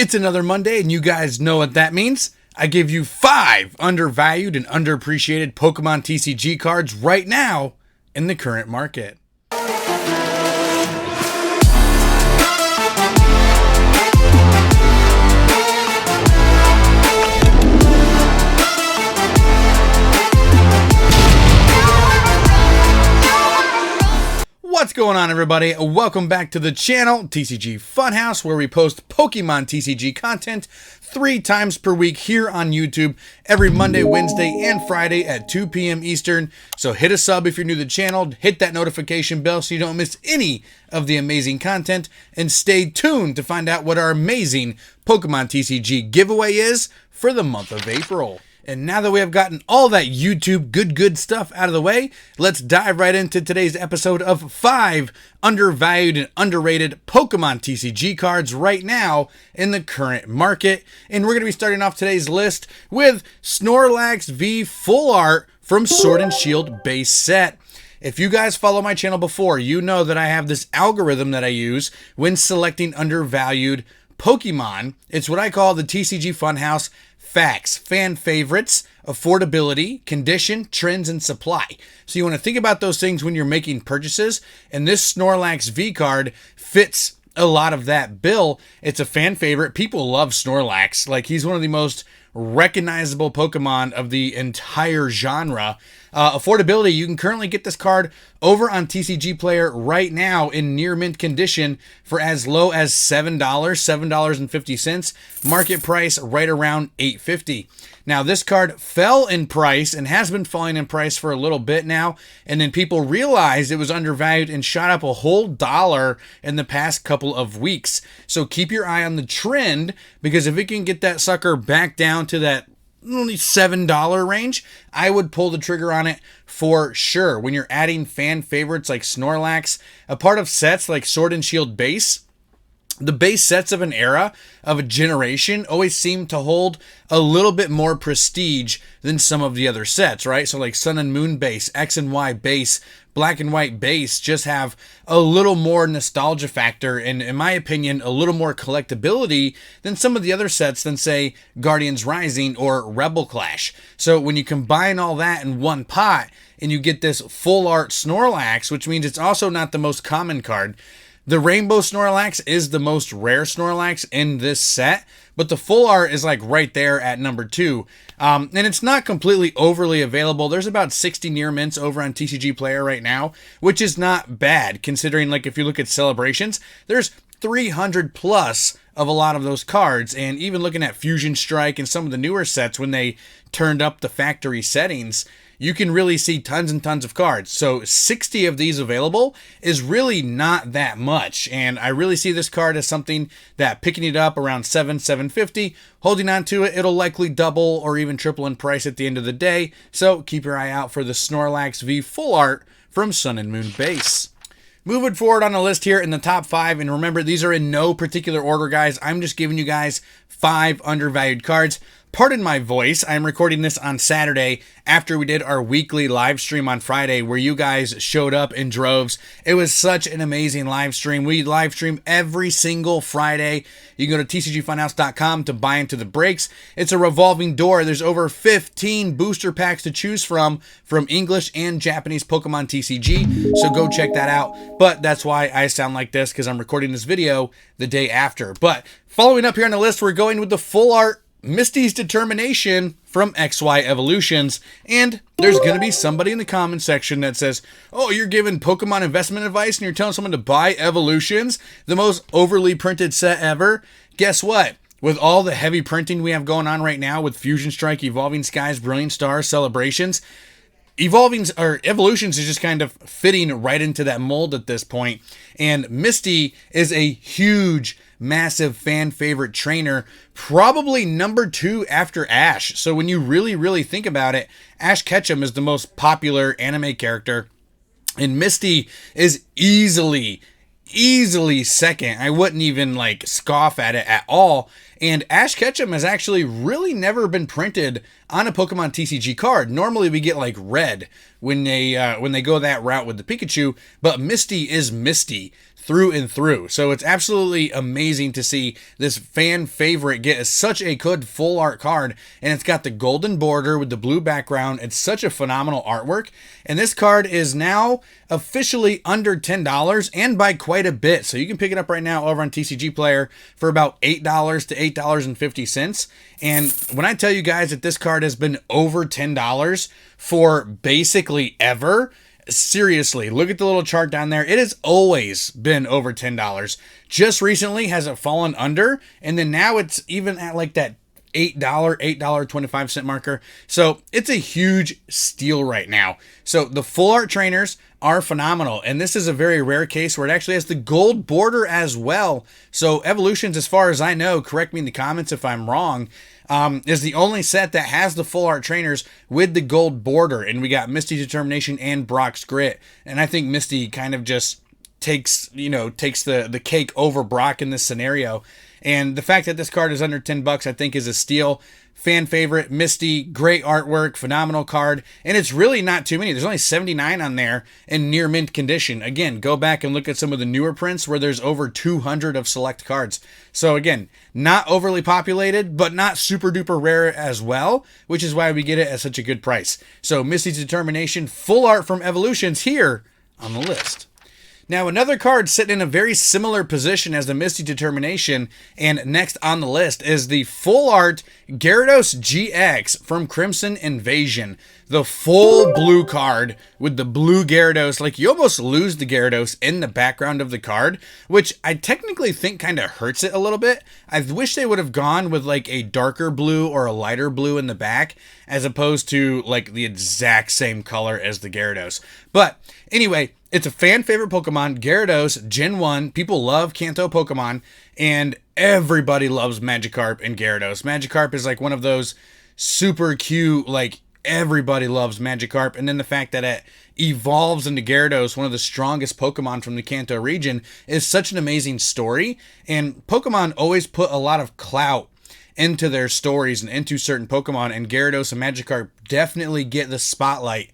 It's another Monday, and you guys know what that means. I give you 5 undervalued and underappreciated Pokemon TCG cards right now in the current market. What's going on, everybody? Welcome back to the channel, TCG Funhouse, where we post Pokemon TCG content 3 times per week here on YouTube every Monday, Wednesday, and Friday at 2 p.m. Eastern. So hit a sub if you're new to the channel, hit that notification bell so you don't miss any of the amazing content, and stay tuned to find out what our amazing Pokemon TCG giveaway is for the month of April. And now that we have gotten all that YouTube good stuff out of the way, let's dive right into today's episode of 5 undervalued and underrated Pokemon TCG cards right now in the current market. And we're going to be starting off today's list with Snorlax V Full Art from Sword and Shield base set. If you guys follow my channel before, you know that I have this algorithm that I use when selecting undervalued Pokemon. It's what I call the TCG Funhouse facts, fan favorites, affordability, condition, trends, and supply. So you want to think about those things when you're making purchases, and this Snorlax V card fits a lot of that bill. It's a fan favorite. People love Snorlax. Like, he's one of the most recognizable Pokemon of the entire genre. Affordability, you can currently get this card over on TCG Player right now in near mint condition for as low as $7, $7.50. Market price right around $8.50. Now, this card fell in price and has been falling in price for a little bit now, and then people realized it was undervalued and shot up a whole $1 in the past couple of weeks. So keep your eye on the trend, because if it can get that sucker back down to that only $7 range, I would pull the trigger on it for sure. When you're adding fan favorites like Snorlax, a part of sets like Sword and Shield base, the base sets of an era, of a generation, always seem to hold a little bit more prestige than some of the other sets, right? So like Sun and Moon base, X and Y base, Black and White base just have a little more nostalgia factor and, in my opinion, a little more collectability than some of the other sets than, say, Guardians Rising or Rebel Clash. So when you combine all that in one pot and you get this full art Snorlax, which means it's also not the most common card. The Rainbow Snorlax is the most rare Snorlax in this set, but the full art is like right there at number 2. And it's not completely overly available. There's about 60 near mints over on TCG Player right now, which is not bad considering, like, if you look at celebrations, there's 300 plus of a lot of those cards. And even looking at Fusion Strike and some of the newer sets, when they turned up the factory settings, you can really see tons and tons of cards. So 60 of these available is really not that much. And I really see this card as something that, picking it up around $7.50, holding on to it, it'll likely double or even triple in price at the end of the day. So keep your eye out for the Snorlax V Full Art from Sun and Moon base. Moving forward on the list here in the top 5, and remember, these are in no particular order, guys. I'm just giving you guys 5 undervalued cards. Pardon my voice. I'm recording this on Saturday after we did our weekly live stream on Friday, where you guys showed up in droves. It was such an amazing live stream. We live stream every single Friday. You can go to TCGFunhouse.com to buy into the breaks. It's a revolving door. There's over 15 booster packs to choose from English and Japanese Pokemon TCG. So go check that out. But that's why I sound like this, because I'm recording this video the day after. But following up here on the list, we're going with the full art Misty's Determination from XY Evolutions, and there's going to be somebody in the comment section that says, oh, you're giving Pokemon investment advice and you're telling someone to buy Evolutions, the most overly printed set ever. Guess what? With all the heavy printing we have going on right now with Fusion Strike, Evolving Skies, Brilliant Stars, Celebrations, Evolutions is just kind of fitting right into that mold at this point. And Misty is a huge, massive fan favorite trainer, probably number 2 after Ash. So when you really think about it, Ash Ketchum is the most popular anime character, and Misty is easily second. I wouldn't even like scoff at it at all. And Ash Ketchum has actually really never been printed on a Pokemon TCG card. Normally we get like red when they go that route with the Pikachu, but Misty is Misty. through and through. So it's absolutely amazing to see this fan favorite get such a good full art card, and it's got the golden border with the blue background. It's such a phenomenal artwork, and this card is now officially under $10 and by quite a bit. So you can pick it up right now over on TCG Player for about $8 to $8.50. And when I tell you guys that this card has been over $10 for basically ever, seriously, look at the little chart down there. It has always been over $10. Just recently has it fallen under, and then now it's even at like that $8.25 marker. So it's a huge steal right now. So the full art trainers are phenomenal, and this is a very rare case where it actually has the gold border as well. So Eeveelutions, as far as I know, correct me in the comments if I'm wrong, is the only set that has the full art trainers with the gold border. And we got Misty Determination and Brock's Grit, and I think Misty kind of just takes the cake over Brock in this scenario. And the fact that this card is under $10, I think, is a steal. Fan favorite, Misty, great artwork, phenomenal card, and it's really not too many. There's only 79 on there in near mint condition. Again, go back and look at some of the newer prints where there's over 200 of select cards. So again, not overly populated, but not super duper rare as well, which is why we get it at such a good price. So Misty's Determination, full art from Eeveelutions here on the list. Now, another card sitting in a very similar position as the Misty Determination and next on the list is the full art Gyarados GX from Crimson Invasion. The full blue card with the blue Gyarados. Like, you almost lose the Gyarados in the background of the card, which I technically think kind of hurts it a little bit. I wish they would have gone with like a darker blue or a lighter blue in the back, as opposed to like the exact same color as the Gyarados. But anyway, it's a fan favorite Pokemon, Gyarados, Gen 1. People love Kanto Pokemon, and everybody loves Magikarp and Gyarados. Magikarp is like one of those super cute, like, everybody loves Magikarp. And then the fact that it evolves into Gyarados, one of the strongest Pokemon from the Kanto region, is such an amazing story. And Pokemon always put a lot of clout into their stories and into certain Pokemon, and Gyarados and Magikarp definitely get the spotlight.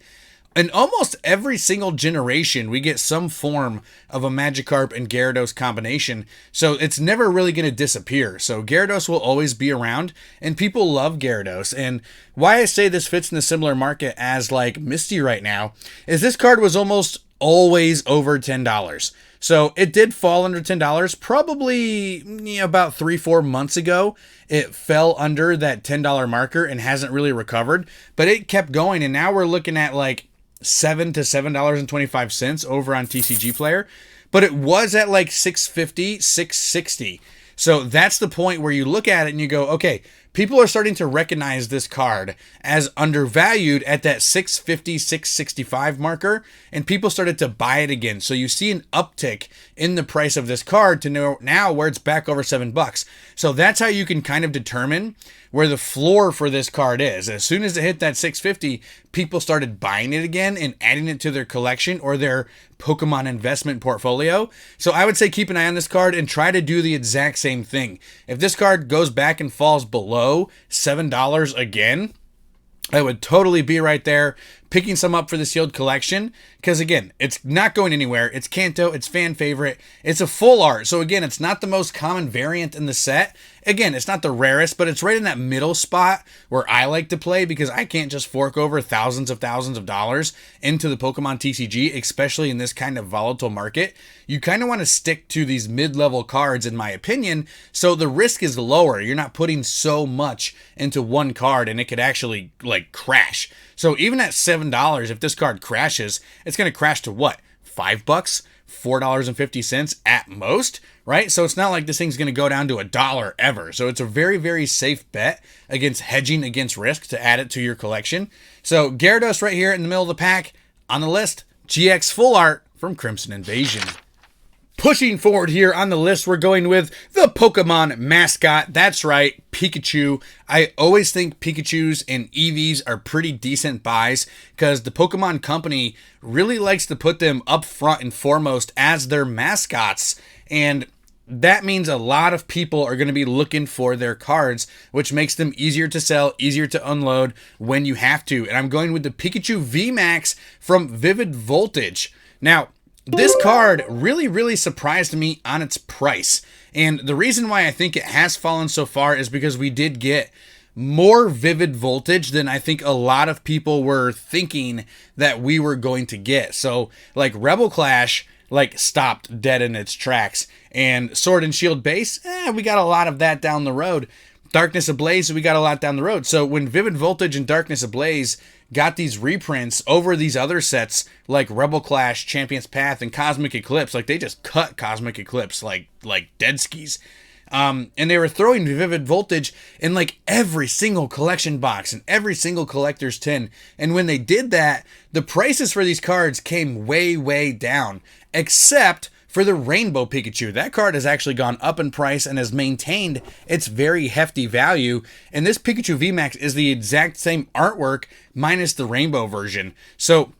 In almost every single generation, we get some form of a Magikarp and Gyarados combination, so it's never really going to disappear. So Gyarados will always be around, and people love Gyarados. And why I say this fits in the similar market as like Misty right now is this card was almost always over $10. So it did fall under $10 probably about 3-4 months ago. It fell under that $10 marker and hasn't really recovered, but it kept going, and now we're looking at like $7 to $7.25 over on TCG Player, but it was at like $6.50, $6.60. So that's the point where you look at it and you go, okay, people are starting to recognize this card as undervalued at that $6.50, $6.65 marker, and people started to buy it again. So you see an uptick in the price of this card to now where it's back over $7. So that's how you can kind of determine where the floor for this card is. As soon as it hit that $6.50, people started buying it again and adding it to their collection or their Pokemon investment portfolio. So I would say keep an eye on this card and try to do the exact same thing. If this card goes back and falls below $7 again, I would totally be right there picking some up for the sealed collection, because again, it's not going anywhere. It's Kanto, it's fan favorite, it's a full art. So again, it's not the most common variant in the set. Again, it's not the rarest, but it's right in that middle spot where I like to play, because I can't just fork over thousands of dollars into the Pokemon TCG, especially in this kind of volatile market. You kind of want to stick to these mid-level cards, in my opinion, so the risk is lower. You're not putting so much into one card and it could actually like crash. So even at $7, if this card crashes, it's going to crash to what? $5? $4.50 at most, right? So it's not like this thing's going to go down to $1 ever. So it's a very, very safe bet against hedging against risk to add it to your collection. So Gyarados right here in the middle of the pack on the list, GX full art from Crimson Invasion. Pushing forward here on the list, we're going with the Pokemon mascot. That's right, Pikachu. I always think Pikachus and Eevees are pretty decent buys because the Pokemon company really likes to put them up front and foremost as their mascots. And that means a lot of people are going to be looking for their cards, which makes them easier to sell, easier to unload when you have to. And I'm going with the Pikachu VMAX from Vivid Voltage. Now, this card really surprised me on its price. And the reason why I think it has fallen so far is because we did get more Vivid Voltage than I think a lot of people were thinking that we were going to get. So like Rebel Clash like stopped dead in its tracks, and Sword and Shield base, we got a lot of that down the road. Darkness Ablaze, we got a lot down the road. So when Vivid Voltage and Darkness Ablaze got these reprints over these other sets like Rebel Clash, Champion's Path, and Cosmic Eclipse, like they just cut Cosmic Eclipse like dead skis. And they were throwing Vivid Voltage in like every single collection box and every single collector's tin. And when they did that, the prices for these cards came way down, except for the Rainbow Pikachu. That card has actually gone up in price and has maintained its very hefty value. And this Pikachu VMAX is the exact same artwork minus the rainbow version. So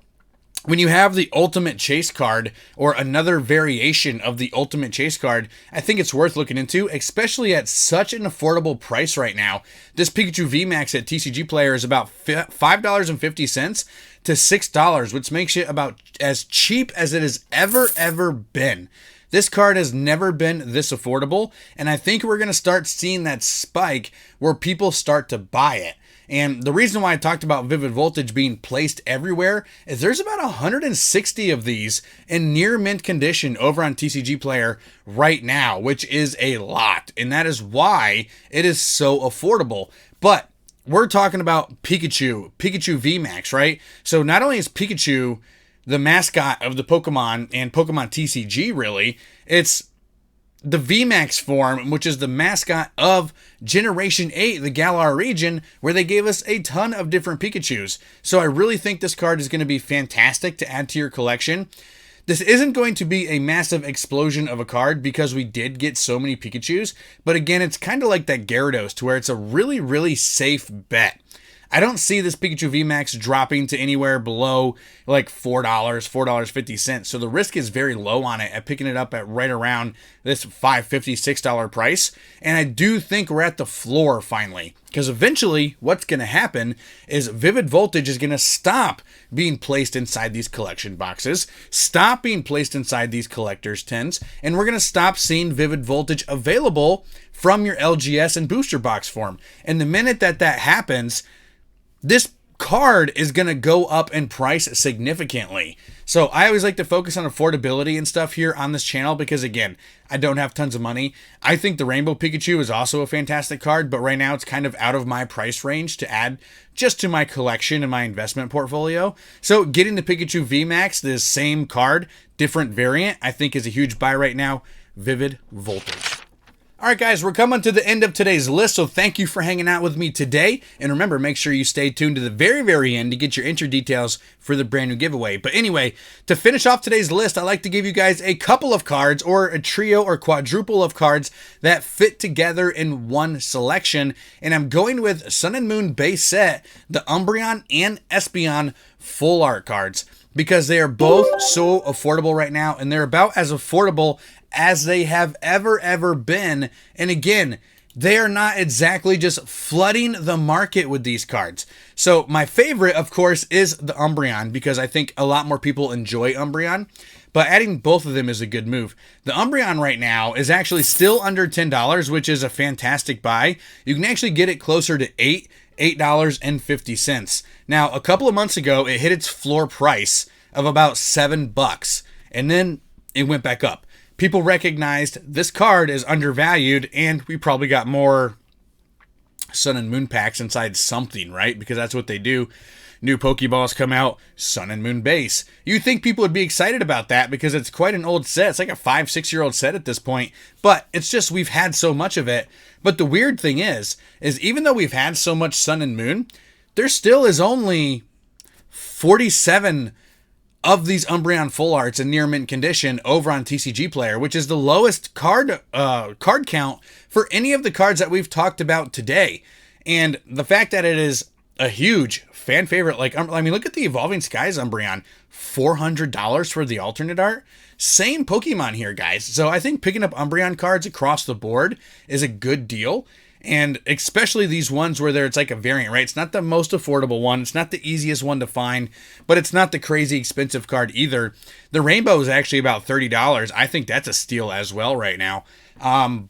when you have the Ultimate Chase card or another variation of the Ultimate Chase card, I think it's worth looking into, especially at such an affordable price right now. This Pikachu VMAX at TCG Player is about $5.50 to $6, which makes it about as cheap as it has ever been. This card has never been this affordable, and I think we're going to start seeing that spike where people start to buy it. And the reason why I talked about Vivid Voltage being placed everywhere is there's about 160 of these in near mint condition over on TCG Player right now, which is a lot. And that is why it is so affordable. But we're talking about Pikachu VMAX, right? So not only is Pikachu the mascot of the Pokemon and Pokemon TCG, really, it's the VMAX form, which is the mascot of Generation 8, the Galar region, where they gave us a ton of different Pikachus. So I really think this card is going to be fantastic to add to your collection. This isn't going to be a massive explosion of a card because we did get so many Pikachus, but again, it's kind of like that Gyarados to where it's a really safe bet. I don't see this Pikachu VMAX dropping to anywhere below like $4, $4.50. So the risk is very low on it at picking it up at right around this $5.50, $6 price. And I do think we're at the floor finally, because eventually what's going to happen is Vivid Voltage is going to stop being placed inside these collection boxes, stop being placed inside these collector's tins, and we're going to stop seeing Vivid Voltage available from your LGS and booster box form. And the minute that happens, this card is going to go up in price significantly. So I always like to focus on affordability and stuff here on this channel because, again, I don't have tons of money. I think the Rainbow Pikachu is also a fantastic card, but right now it's kind of out of my price range to add just to my collection and my investment portfolio. So getting the Pikachu VMAX, this same card, different variant, I think is a huge buy right now. Vivid Voltage. All right, guys, we're coming to the end of today's list, so thank you for hanging out with me today. And remember, make sure you stay tuned to the very end to get your entry details for the brand new giveaway. But anyway, to finish off today's list, I like to give you guys a couple of cards or a trio or quadruple of cards that fit together in one selection. And I'm going with Sun and Moon base set, the Umbreon and Espeon full art cards, because they are both so affordable right now, and they're about as affordable as they have ever been. And again, they are not exactly just flooding the market with these cards. So my favorite, of course, is the Umbreon, because I think a lot more people enjoy Umbreon, but adding both of them is a good move. The Umbreon right now is actually still under $10, which is a fantastic buy. You can actually get it closer to $8.50. Now, a couple of months ago, it hit its floor price of about $7, and then it went back up. People recognized this card is undervalued, and we probably got more Sun and Moon packs inside something, right? Because that's what they do. New Pokeballs come out, Sun and Moon base. You'd think people would be excited about that because it's quite an old set. It's like a 5-6-year-old set at this point, but it's just we've had so much of it. But the weird thing is even though we've had so much Sun and Moon, there still is only 47 of these Umbreon full arts in near mint condition over on TCG Player, which is the lowest card count for any of the cards that we've talked about today. And the fact that it is a huge fan favorite, like, I mean, look at the Evolving Skies Umbreon, $400 for the alternate art. Same Pokemon here, guys. So I think picking up Umbreon cards across the board is a good deal. And especially these ones where it's like a variant, right? It's not the most affordable one. It's not the easiest one to find, but it's not the crazy expensive card either. The rainbow is actually about $30. I think that's a steal as well right now. And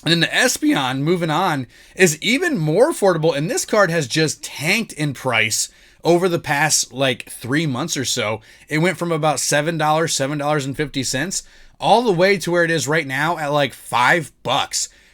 then the Espeon, moving on, is even more affordable, and this card has just tanked in price over the past like 3 months or so. It went from about $7, $7.50, all the way to where it is right now at like $5.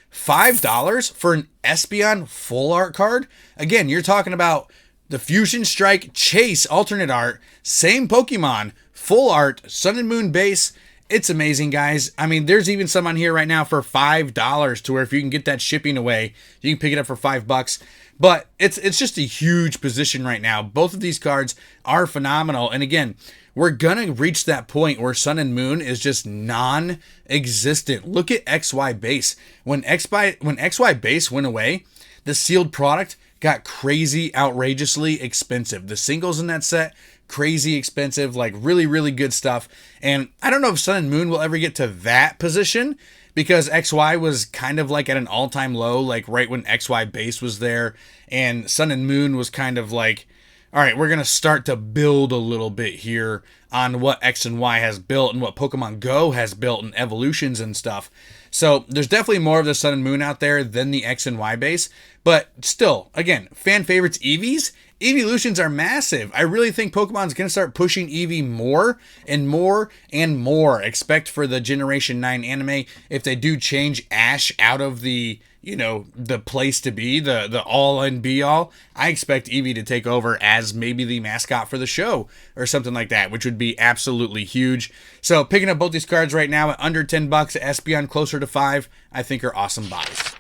$5 for an Espeon full art card? Again, you're talking about the Fusion Strike Chase alternate art, same Pokemon, full art, Sun and Moon base. It's amazing, guys. I mean, there's even some on here right now for $5 to where if you can get that shipping away, you can pick it up for $5. But it's just a huge position right now. Both of these cards are phenomenal. And again, we're going to reach that point where Sun and Moon is just non-existent. Look at XY base. When XY base went away, the sealed product got crazy, outrageously expensive. The singles in that set, crazy expensive, like really, really good stuff. And I don't know if Sun and Moon will ever get to that position because XY was kind of like at an all-time low, like right when XY base was there. And Sun and Moon was kind of like, all right, we're going to start to build a little bit here on what X and Y has built and what Pokemon Go has built and evolutions and stuff. So there's definitely more of the Sun and Moon out there than the X and Y base. But still, again, fan favorites Eevees. Eeveelutions are massive. I really think Pokemon's going to start pushing Eevee more and more and more. Expect for the Generation 9 anime, if they do change Ash out of the, the place to be, the all and be all, I expect Eevee to take over as maybe the mascot for the show or something like that, which would be absolutely huge. So picking up both these cards right now at under $10, Espeon closer to $5, I think are awesome buys.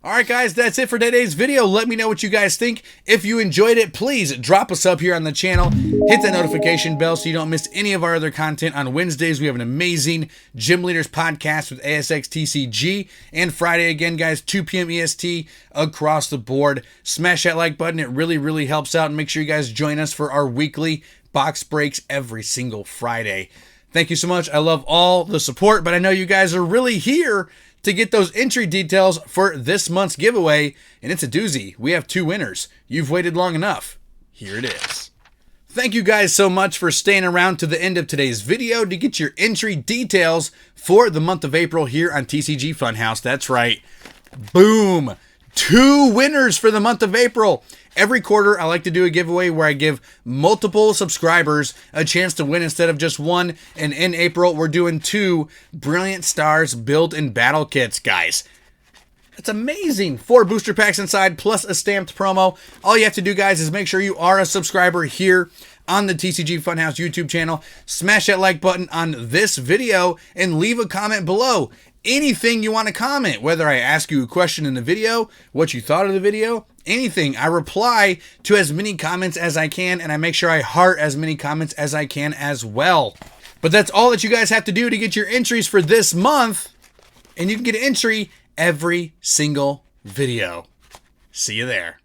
Alright guys, that's it for today's video. Let me know what you guys think. If you enjoyed it, please drop us up here on the channel. Hit that notification bell so you don't miss any of our other content. On Wednesdays, we have an amazing Gym Leaders podcast with ASX TCG. And Friday, again, guys, 2 p.m. EST across the board. Smash that like button. It really, really helps out. And make sure you guys join us for our weekly box breaks every single Friday. Thank you so much. I love all the support, but I know you guys are really here to get those entry details for this month's giveaway, and it's a doozy. We have 2 winners. You've waited long enough. Here it is. Thank you guys so much for staying around to the end of today's video to get your entry details for the month of April here on TCG Funhouse. That's right. Boom. 2 winners for the month of April. Every quarter, I like to do a giveaway where I give multiple subscribers a chance to win instead of just one. And in April, we're doing 2 Brilliant Stars Build and Battle Kits, guys. It's amazing. 4 booster packs inside, plus a stamped promo. All you have to do, guys, is make sure you are a subscriber here on the TCG Funhouse YouTube channel. Smash that like button on this video and leave a comment below. Anything you want to comment, whether I ask you a question in the video, what you thought of the video, anything. I reply to as many comments as I can, and I make sure I heart as many comments as I can as well. But that's all that you guys have to do to get your entries for this month, and you can get an entry every single video. See you there.